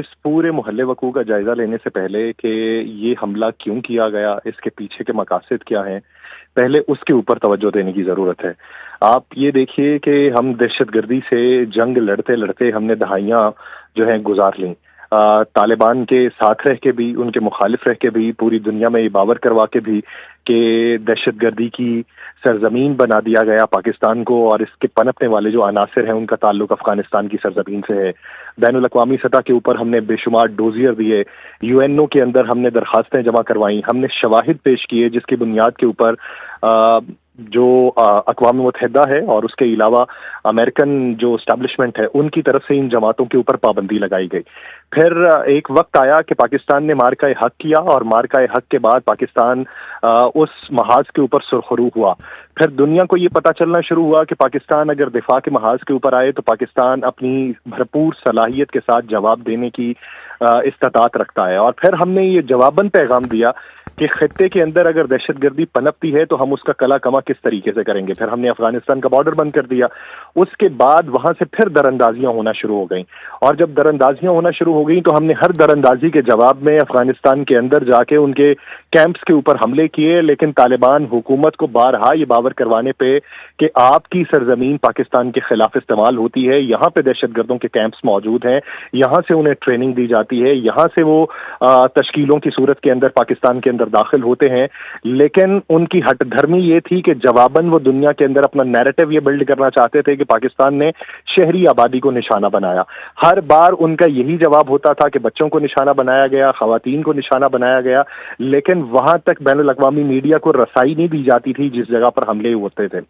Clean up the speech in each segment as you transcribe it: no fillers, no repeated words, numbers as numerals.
اس پورے محل وقوع کا جائزہ لینے سے پہلے کہ یہ حملہ کیوں کیا گیا، اس کے پیچھے کے مقاصد کیا ہیں، پہلے اس کے اوپر توجہ دینے کی ضرورت ہے۔ آپ یہ دیکھیے کہ ہم دہشت گردی سے جنگ لڑتے لڑتے ہم نے دہائیاں جو ہیں گزار لیں، طالبان کے ساتھ رہ کے بھی، ان کے مخالف رہ کے بھی، پوری دنیا میں یہ باور کروا کے بھی کہ دہشت گردی کی سرزمین بنا دیا گیا پاکستان کو، اور اس کے پنپنے والے جو عناصر ہیں ان کا تعلق افغانستان کی سرزمین سے ہے۔ بین الاقوامی سطح کے اوپر ہم نے بے شمار ڈوزیئر دیے، یو این او کے اندر ہم نے درخواستیں جمع کروائیں، ہم نے شواہد پیش کیے جس کی بنیاد کے اوپر جو اقوام متحدہ ہے اور اس کے علاوہ امریکن جو اسٹیبلشمنٹ ہے ان کی طرف سے ان جماعتوں کے اوپر پابندی لگائی گئی۔ پھر ایک وقت آیا کہ پاکستان نے مارکہ حق کیا، اور مارکہ حق کے بعد پاکستان اس محاذ کے اوپر سرخرو ہوا۔ پھر دنیا کو یہ پتہ چلنا شروع ہوا کہ پاکستان اگر دفاع کے محاذ کے اوپر آئے تو پاکستان اپنی بھرپور صلاحیت کے ساتھ جواب دینے کی استطاعت رکھتا ہے، اور پھر ہم نے یہ جواباً پیغام دیا کہ خطے کے اندر اگر دہشت گردی پنپتی ہے تو ہم اس کا کلا کما کس طریقے سے کریں گے۔ پھر ہم نے افغانستان کا بارڈر بند کر دیا، اس کے بعد وہاں سے پھر دراندازیاں ہونا شروع ہو گئیں، اور جب دراندازیاں ہونا شروع ہو گئیں تو ہم نے ہر دراندازی کے جواب میں افغانستان کے اندر جا کے ان کے کیمپس کے اوپر حملے کیے، لیکن طالبان حکومت کو بارہا یہ باور کروانے پہ کہ آپ کی سرزمین پاکستان کے خلاف استعمال ہوتی ہے، یہاں پہ دہشت گردوں کے کیمپس موجود ہیں، یہاں سے انہیں ٹریننگ دی جاتی ہے، یہاں سے وہ تشکیلوں کی صورت کے اندر پاکستان کے اندر داخل ہوتے ہیں، لیکن ان کی ہٹ دھرمی یہ تھی کہ جواباً وہ دنیا کے اندر اپنا نیریٹو یہ بلڈ کرنا چاہتے تھے کہ پاکستان نے شہری آبادی کو نشانہ بنایا۔ ہر بار ان کا یہی جواب ہوتا تھا کہ بچوں کو نشانہ بنایا گیا، خواتین کو نشانہ بنایا گیا، لیکن وہاں تک بین الاقوامی میڈیا کو رسائی نہیں دی جاتی تھی جس جگہ پر حملے ہوتے تھے۔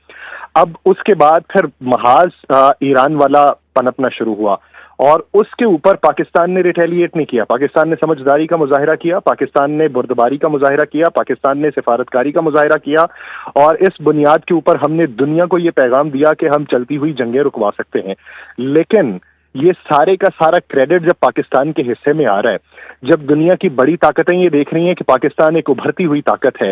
اب اس کے بعد پھر محاذ ایران والا پنپنا شروع ہوا، اور اس کے اوپر پاکستان نے ریٹیلیٹ نہیں کیا، پاکستان نے سمجھداری کا مظاہرہ کیا، پاکستان نے بردباری کا مظاہرہ کیا، پاکستان نے سفارتکاری کا مظاہرہ کیا، اور اس بنیاد کے اوپر ہم نے دنیا کو یہ پیغام دیا کہ ہم چلتی ہوئی جنگیں رکوا سکتے ہیں۔ لیکن یہ سارے کا سارا کریڈٹ جب پاکستان کے حصے میں آ رہا ہے، جب دنیا کی بڑی طاقتیں یہ دیکھ رہی ہیں کہ پاکستان ایک ابھرتی ہوئی طاقت ہے،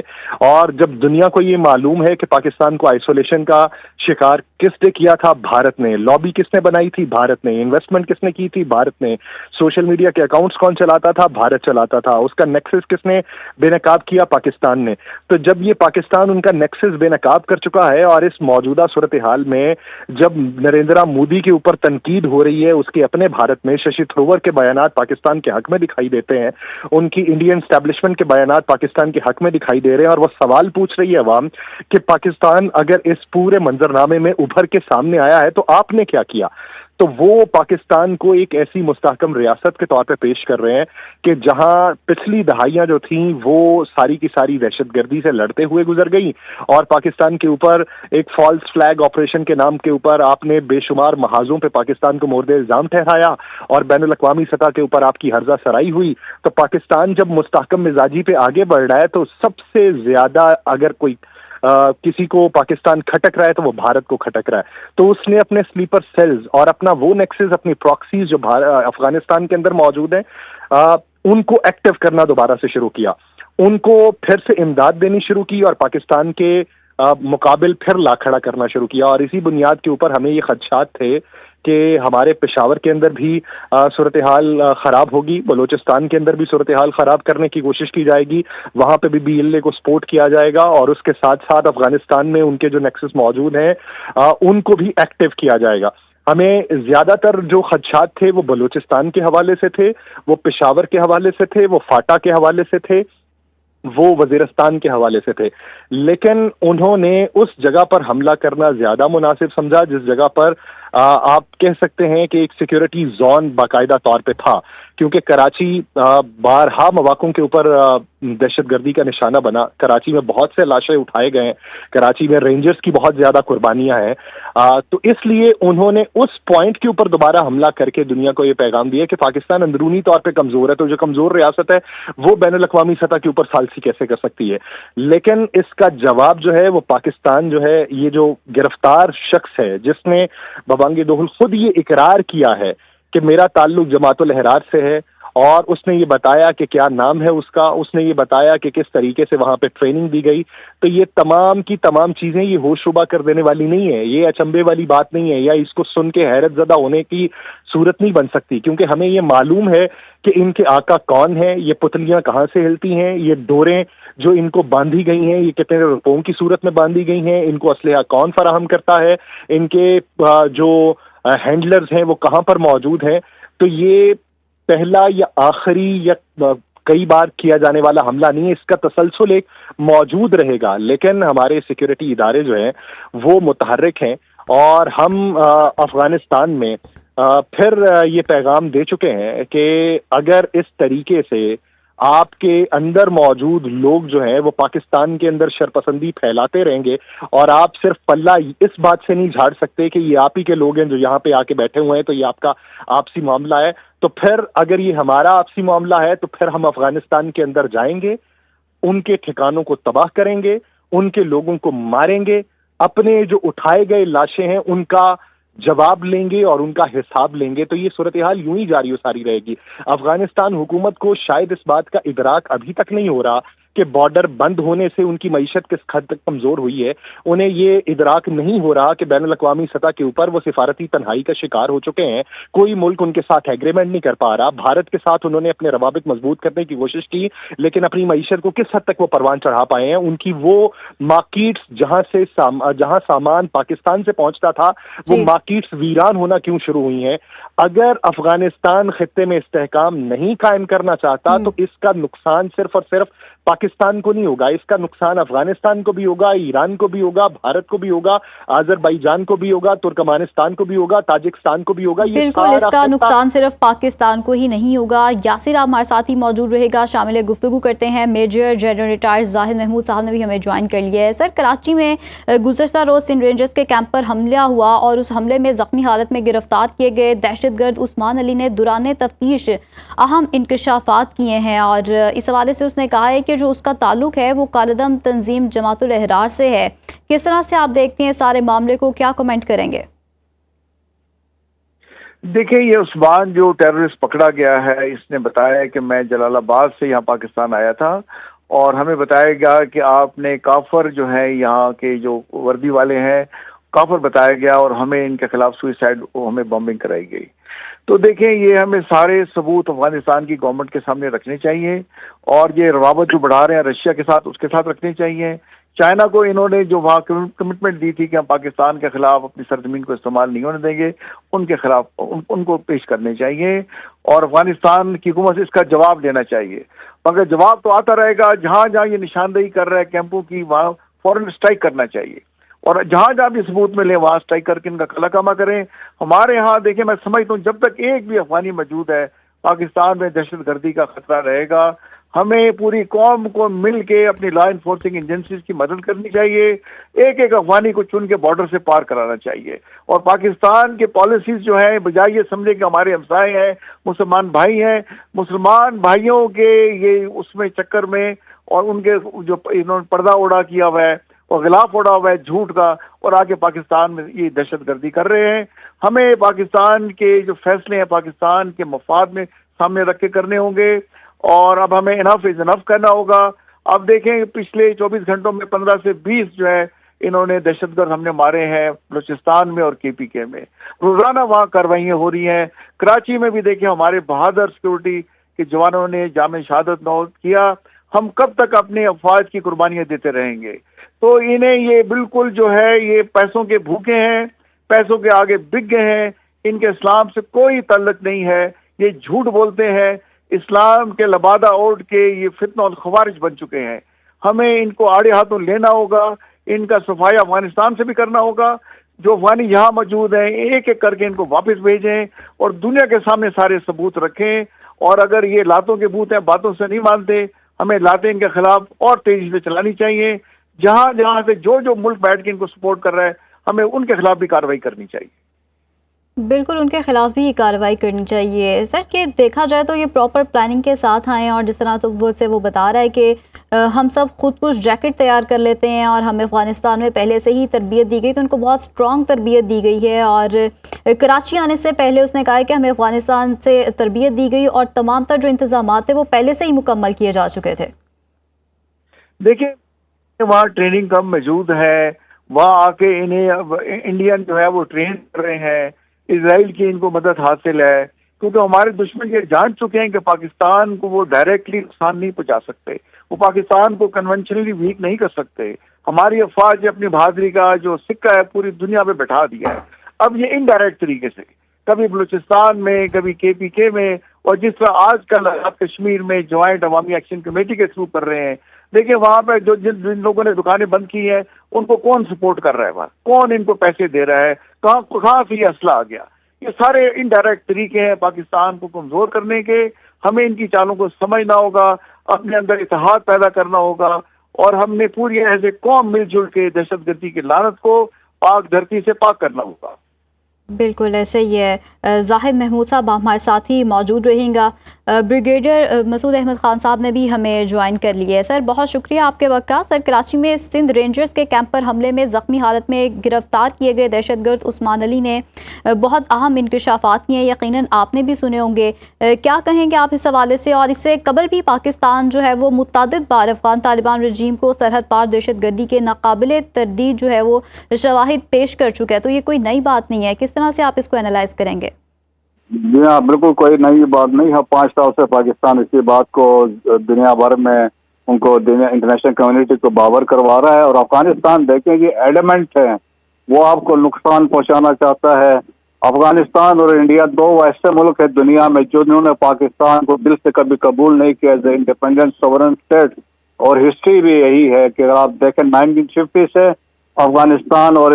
اور جب دنیا کو یہ معلوم ہے کہ پاکستان کو آئسولیشن کا شکار کس نے کیا تھا، بھارت نے، لابی کس نے بنائی تھی، بھارت نے، انویسٹمنٹ کس نے کی تھی، بھارت نے، سوشل میڈیا کے اکاؤنٹس کون چلاتا تھا، بھارت چلاتا تھا، اس کا نیکسس کس نے بے نقاب کیا، پاکستان نے۔ تو جب یہ پاکستان ان کا نیکسس بے نقاب کر چکا ہے، اور اس موجودہ صورتحال میں جب نریندرا مودی کے اوپر تنقید ہو رہی ہے، اس کے اپنے بھارت میں ششی تھروور کے بیانات پاکستان کے حق میں دکھائی دیتے ہیں، ان کی انڈین اسٹیبلشمنٹ کے بیانات پاکستان کے حق میں دکھائی دے رہے ہیں، اور وہ سوال پوچھ رہی ہے عوام کہ پاکستان اگر اس پورے منظرنامے میں ابھر کے سامنے آیا ہے تو آپ نے کیا کیا؟ تو وہ پاکستان کو ایک ایسی مستحکم ریاست کے طور پہ پیش کر رہے ہیں کہ جہاں پچھلی دہائیاں جو تھیں وہ ساری کی ساری دہشت گردی سے لڑتے ہوئے گزر گئی، اور پاکستان کے اوپر ایک فالس فلیگ آپریشن کے نام کے اوپر آپ نے بے شمار محاذوں پہ پاکستان کو مورد الزام ٹھہرایا، اور بین الاقوامی سطح کے اوپر آپ کی ہرزہ سرائی ہوئی۔ تو پاکستان جب مستحکم مزاجی پہ آگے بڑھ رہا ہے تو سب سے زیادہ اگر کوئی کسی کو پاکستان کھٹک رہا ہے تو وہ بھارت کو کھٹک رہا ہے۔ تو اس نے اپنے سلیپر سیلز اور اپنا وہ نیکسز، اپنی پراکسیز جو افغانستان کے اندر موجود ہیں، ان کو ایکٹیو کرنا دوبارہ سے شروع کیا، ان کو پھر سے امداد دینی شروع کی، اور پاکستان کے مقابل پھر لا کھڑا کرنا شروع کیا۔ اور اسی بنیاد کے اوپر ہمیں یہ خدشات تھے کہ ہمارے پشاور کے اندر بھی صورتحال خراب ہوگی، بلوچستان کے اندر بھی صورتحال خراب کرنے کی کوشش کی جائے گی، وہاں پہ بھی بی ایل اے کو سپورٹ کیا جائے گا، اور اس کے ساتھ ساتھ افغانستان میں ان کے جو نیکسس موجود ہیں ان کو بھی ایکٹیو کیا جائے گا۔ ہمیں زیادہ تر جو خدشات تھے وہ بلوچستان کے حوالے سے تھے، وہ پشاور کے حوالے سے تھے، وہ فاٹا کے حوالے سے تھے، وہ وزیرستان کے حوالے سے تھے، لیکن انہوں نے اس جگہ پر حملہ کرنا زیادہ مناسب سمجھا جس جگہ پر آپ کہہ سکتے ہیں کہ ایک سیکیورٹی زون باقاعدہ طور پہ تھا، کیونکہ کراچی بارہا مواقع کے اوپر دہشت گردی کا نشانہ بنا، کراچی میں بہت سے لاشیں اٹھائے گئے ہیں، کراچی میں رینجرز کی بہت زیادہ قربانیاں ہیں، تو اس لیے انہوں نے اس پوائنٹ کے اوپر دوبارہ حملہ کر کے دنیا کو یہ پیغام دیا کہ پاکستان اندرونی طور پہ کمزور ہے، تو جو کمزور ریاست ہے وہ بین الاقوامی سطح کے اوپر ثالثی کیسے کر سکتی ہے۔ لیکن اس کا جواب جو ہے وہ پاکستان جو ہے، یہ جو گرفتار شخص ہے جس نے بابانگ دہل خود یہ اقرار کیا ہے کہ میرا تعلق جماعت الاحرار سے ہے، اور اس نے یہ بتایا کہ کیا نام ہے اس کا، اس نے یہ بتایا کہ کس طریقے سے وہاں پہ ٹریننگ دی گئی. تو یہ تمام کی تمام چیزیں یہ ہوش ربا کر دینے والی نہیں ہے، یہ اچنبے والی بات نہیں ہے، یا اس کو سن کے حیرت زدہ ہونے کی صورت نہیں بن سکتی، کیونکہ ہمیں یہ معلوم ہے کہ ان کے آقا کون ہیں، یہ پتلیاں کہاں سے ہلتی ہیں، یہ ڈوریں جو ان کو باندھی گئی ہیں یہ کتنے روپوں کی صورت میں باندھی گئی ہیں، ان کو اسلحہ کون فراہم کرتا ہے، ان کے جو ہینڈلرز ہیں وہ کہاں پر موجود ہیں. تو یہ پہلا یا آخری یا کئی بار کیا جانے والا حملہ نہیں ہے، اس کا تسلسل ایک موجود رہے گا. لیکن ہمارے سیکیورٹی ادارے جو ہیں وہ متحرک ہیں، اور ہم افغانستان میں پھر یہ پیغام دے چکے ہیں کہ اگر اس طریقے سے آپ کے اندر موجود لوگ جو ہیں وہ پاکستان کے اندر شرپسندی پھیلاتے رہیں گے، اور آپ صرف پلہ اس بات سے نہیں جھاڑ سکتے کہ یہ آپ ہی کے لوگ ہیں جو یہاں پہ آ کے بیٹھے ہوئے ہیں تو یہ آپ کا آپسی معاملہ ہے، تو پھر اگر یہ ہمارا آپسی معاملہ ہے تو پھر ہم افغانستان کے اندر جائیں گے، ان کے ٹھکانوں کو تباہ کریں گے، ان کے لوگوں کو ماریں گے، اپنے جو اٹھائے گئے لاشیں ہیں ان کا جواب لیں گے اور ان کا حساب لیں گے. تو یہ صورتحال یوں ہی جاری و ساری رہے گی. افغانستان حکومت کو شاید اس بات کا ادراک ابھی تک نہیں ہو رہا کہ بارڈر بند ہونے سے ان کی معیشت کس حد تک کمزور ہوئی ہے، انہیں یہ ادراک نہیں ہو رہا کہ بین الاقوامی سطح کے اوپر وہ سفارتی تنہائی کا شکار ہو چکے ہیں، کوئی ملک ان کے ساتھ ایگریمنٹ نہیں کر پا رہا. بھارت کے ساتھ انہوں نے اپنے روابط مضبوط کرنے کی کوشش کی، لیکن اپنی معیشت کو کس حد تک وہ پروان چڑھا پائے ہیں. ان کی وہ مارکیٹس جہاں سامان پاکستان سے پہنچتا تھا وہ جی مارکیٹس ویران ہونا کیوں شروع ہوئی ہیں. اگر افغانستان خطے میں استحکام نہیں قائم کرنا چاہتا تو اس کا نقصان صرف اور صرف پاکستان کو نہیں ہوگا، اس کا نقصان افغانستان کو بھی ہوگا، ایران کو بھی ہوگا، بھارت کو بھی ہوگا، آذربائیجان کو بھی ہوگا، ترکمانستان کو بھی ہوگا، تاجکستان کو بھی ہوگا. یہ بالکل، اس سارا کا خطہ نقصان صرف پاکستان کو ہی نہیں ہوگا. یاسر آپ ہمارے ساتھ ہی موجود رہے گا، شامل گفتگو کرتے ہیں. میجر جنرل ریٹائر زاہد محمود صاحب نے بھی ہمیں جوائن کر لیا ہے. سر، کراچی میں گزشتہ روز سندھ رینجرز کے کیمپ پر حملہ ہوا اور اس حملے میں زخمی حالت میں گرفتار کیے گئے دہشت گرد عثمان علی نے دوران تفتیش اہم انکشافات کیے ہیں، اور اس حوالے سے اس نے کہا ہے کہ جو اس کا تعلق ہے وہ کالعدم تنظیم جماعت الاحرار سے ہے. کس طرح سے آپ دیکھتے ہیں سارے معاملے کو، کیا کمنٹ کریں گے؟ دیکھیں، یہ عثمان جو ٹیررسٹ پکڑا گیا ہے، اس نے بتایا کہ میں جلال آباد سے یہاں پاکستان آیا تھا، اور ہمیں بتایا گیا کہ آپ نے کافر جو ہے یہاں کے جو وردی والے ہیں کافر بتایا گیا، اور ہمیں ان کے خلاف سوئسائڈ ہمیں بمبنگ کرائی گئی. تو دیکھیں، یہ ہمیں سارے ثبوت افغانستان کی گورنمنٹ کے سامنے رکھنے چاہیے، اور یہ روابط جو بڑھا رہے ہیں رشیا کے ساتھ اس کے ساتھ رکھنے چاہیے. چائنا کو انہوں نے جو وہاں کمٹمنٹ دی تھی کہ ہم پاکستان کے خلاف اپنی سرزمین کو استعمال نہیں ہونے دیں گے، ان کے خلاف ان کو پیش کرنے چاہیے، اور افغانستان کی حکومت سے اس کا جواب دینا چاہیے. مگر جواب تو آتا رہے گا، جہاں جہاں یہ نشاندہی کر رہا ہے کیمپوں کی وہاں فوراً اسٹرائک کرنا چاہیے، اور جہاں جہاں بھی ثبوت ملے وہاں اسٹرائک کر کے ان کا کلا کما کریں. ہمارے ہاں دیکھیں، میں سمجھتا ہوں جب تک ایک بھی افغانی موجود ہے پاکستان میں دہشت گردی کا خطرہ رہے گا. ہمیں پوری قوم کو مل کے اپنی لا انفورسنگ ایجنسیز کی مدد کرنی چاہیے، ایک ایک افغانی کو چن کے بارڈر سے پار کرانا چاہیے. اور پاکستان کے پالیسیز جو ہیں، بجائے یہ سمجھے کہ ہمارے ہمسائے ہیں، مسلمان بھائی ہیں، مسلمان بھائیوں کے یہ اس میں چکر میں، اور ان کے جو انہوں نے پردہ اڑا کیا ہوا ہے اور غلاف اڑا ہوا ہے جھوٹ کا، اور آگے پاکستان میں یہ دہشت گردی کر رہے ہیں. ہمیں پاکستان کے جو فیصلے ہیں پاکستان کے مفاد میں سامنے رکھ کے کرنے ہوں گے، اور اب ہمیں انف از انف کرنا ہوگا. اب دیکھیں، پچھلے 24 گھنٹوں میں 15 سے 20 جو ہے انہوں نے دہشت گرد ہم نے مارے ہیں بلوچستان میں اور KPK میں. روزانہ وہاں کاروائیاں ہو رہی ہیں. کراچی میں بھی دیکھیں، ہمارے بہادر سیکورٹی کے جوانوں نے جامع شہادت نوش کیا. ہم کب تک اپنے افواج کی قربانیاں دیتے رہیں گے؟ تو انہیں یہ بالکل جو ہے یہ پیسوں کے بھوکے ہیں، پیسوں کے آگے بک گئے ہیں. ان کے اسلام سے کوئی تعلق نہیں ہے، یہ جھوٹ بولتے ہیں. اسلام کے لبادہ اوڑھ کے یہ فتنہ الخوارج بن چکے ہیں. ہمیں ان کو آڑے ہاتھوں لینا ہوگا، ان کا صفائی افغانستان سے بھی کرنا ہوگا. جو افغانی یہاں موجود ہیں ایک ایک کر کے ان کو واپس بھیجیں، اور دنیا کے سامنے سارے ثبوت رکھیں. اور اگر یہ لاتوں کے بوت ہیں، باتوں سے نہیں مانتے، ہمیں لاتیں ان کے خلاف اور تیزی سے چلانی چاہیے. جہاں جہاں سے جو ملک بیٹھ کے ان کو سپورٹ کر رہا ہے، ہمیں ان کے خلاف بھی کارروائی کرنی چاہیے. بالکل ان کے خلاف بھی یہ کارروائی کرنی چاہیے سر، کہ دیکھا جائے تو یہ پراپر پلاننگ کے ساتھ آئیں، اور جس طرح تو وہ بتا رہا ہے کہ ہم سب خود کچھ جیکٹ تیار کر لیتے ہیں، اور ہمیں افغانستان میں پہلے سے ہی تربیت دی گئی، تو ان کو بہت اسٹرانگ تربیت دی گئی ہے، اور کراچی آنے سے پہلے اس نے کہا ہے کہ ہمیں افغانستان سے تربیت دی گئی اور تمام تر جو انتظامات تھے وہ پہلے سے ہی مکمل کیے جا چکے تھے۔ دیکھیں وہاں ٹریننگ کم موجود ہے، وہاں آ کے انہیں انڈین جو ہے وہ ٹرین کر رہے ہیں، اسرائیل کی ان کو مدد حاصل ہے، کیونکہ ہمارے دشمن یہ جان چکے ہیں کہ پاکستان کو وہ ڈائریکٹلی نقصان نہیں پہنچا سکتے، وہ پاکستان کو کنونشنلی ویک نہیں کر سکتے۔ ہماری افواج نے اپنی بہادری کا جو سکہ ہے پوری دنیا میں بٹھا دیا ہے۔ اب یہ انڈائریکٹ طریقے سے کبھی بلوچستان میں، کبھی KPK میں، اور جس طرح آج کل کشمیر میں جوائنٹ عوامی ایکشن کمیٹی کے تھرو کر رہے ہیں۔ دیکھیں وہاں پہ جن لوگوں نے دکانیں بند کی ہیں ان کو کون سپورٹ کر رہا ہے، وہاں کون ان کو پیسے دے رہا ہے، کہاں سے یہ اسلحہ آ گیا؟ یہ سارے انڈائریکٹ طریقے ہیں پاکستان کو کمزور کرنے کے۔ ہمیں ان کی چالوں کو سمجھنا ہوگا، اپنے اندر اتحاد پیدا کرنا ہوگا، اور ہم نے پوری ایز اے قوم مل جل کے دہشت گردی کی لعنت کو پاک دھرتی سے پاک کرنا ہوگا۔ بالکل ایسے ہی ہے۔ زاہد محمود صاحب ہمارے ساتھ ہی موجود رہیں گا۔ بریگیڈیئر مسعود احمد خان صاحب نے بھی ہمیں جوائن کر لی ہے۔ سر بہت شکریہ آپ کے وقت کا۔ سر کراچی میں سندھ رینجرز کے کیمپ پر حملے میں زخمی حالت میں گرفتار کیے گئے دہشت گرد عثمان علی نے بہت اہم انکشافات کیے ہیں، یقیناً آپ نے بھی سنے ہوں گے، کیا کہیں گے آپ اس حوالے سے؟ اور اس سے قبل بھی پاکستان جو ہے وہ متعدد بار افغان طالبان رجیم کو سرحد پار دہشت گردی کے ناقابل تردید جو ہے وہ شواہد پیش کر چکا ہے، تو یہ کوئی نئی بات نہیں ہے۔ کس طرح سے آپ اس کو اینالائز کریں گے؟ جی ہاں، بالکل کوئی نئی بات نہیں ہے۔ 5 سال سے پاکستان اسی بات کو دنیا بھر میں ان کو انٹرنیشنل کمیونٹی کو باور کروا رہا ہے، اور افغانستان دیکھیں یہ ایلیمنٹ ہے، وہ آپ کو نقصان پہنچانا چاہتا ہے۔ افغانستان اور انڈیا 2 ایسے ملک ہیں دنیا میں جنہوں نے پاکستان کو دل سے کبھی قبول نہیں کیا as a independent Swarn state, اور ہسٹری بھی یہی ہے کہ اگر آپ دیکھیں 1950 سے افغانستان اور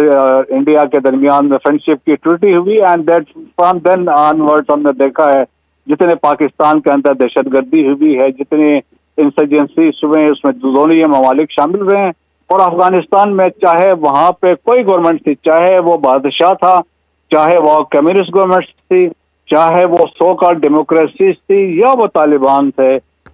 انڈیا کے درمیان میں فرینڈشپ کی ٹریٹی ہوئی، and that from then onward ہم نے دیکھا ہے جتنے پاکستان کے اندر دہشت گردی ہوئی ہے، جتنے انسرجنسیز ہوئے ہیں، اس میں دونوں یہ ممالک شامل ہوئے ہیں۔ اور افغانستان میں چاہے وہاں پہ کوئی گورنمنٹ تھی، چاہے وہ بادشاہ تھا، چاہے وہ کمیونسٹ گورنمنٹ تھی، چاہے وہ سو کال ڈیموکریسیز تھی، یا وہ طالبان تھے،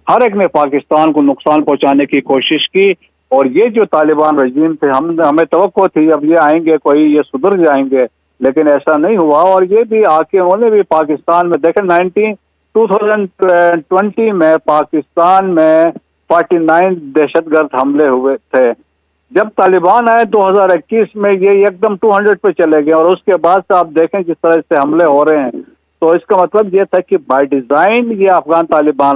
ہر ایک نے پاکستان کو نقصان پہنچانے کی کوشش کی۔ اور یہ جو طالبان رجیم تھے ہمیں توقع تھی اب یہ آئیں گے، کوئی یہ سدھر جائیں گے، لیکن ایسا نہیں ہوا۔ اور یہ بھی آ کے انہوں نے بھی پاکستان میں دیکھیں 2020 میں پاکستان میں 49 دہشت گرد حملے ہوئے تھے۔ جب طالبان آئے 2021 میں یہ ایک دم 200 پہ چلے گئے، اور اس کے بعد سے آپ دیکھیں جس طرح سے حملے ہو رہے ہیں، تو اس کا مطلب یہ تھا کہ بائی ڈیزائن یہ افغان طالبان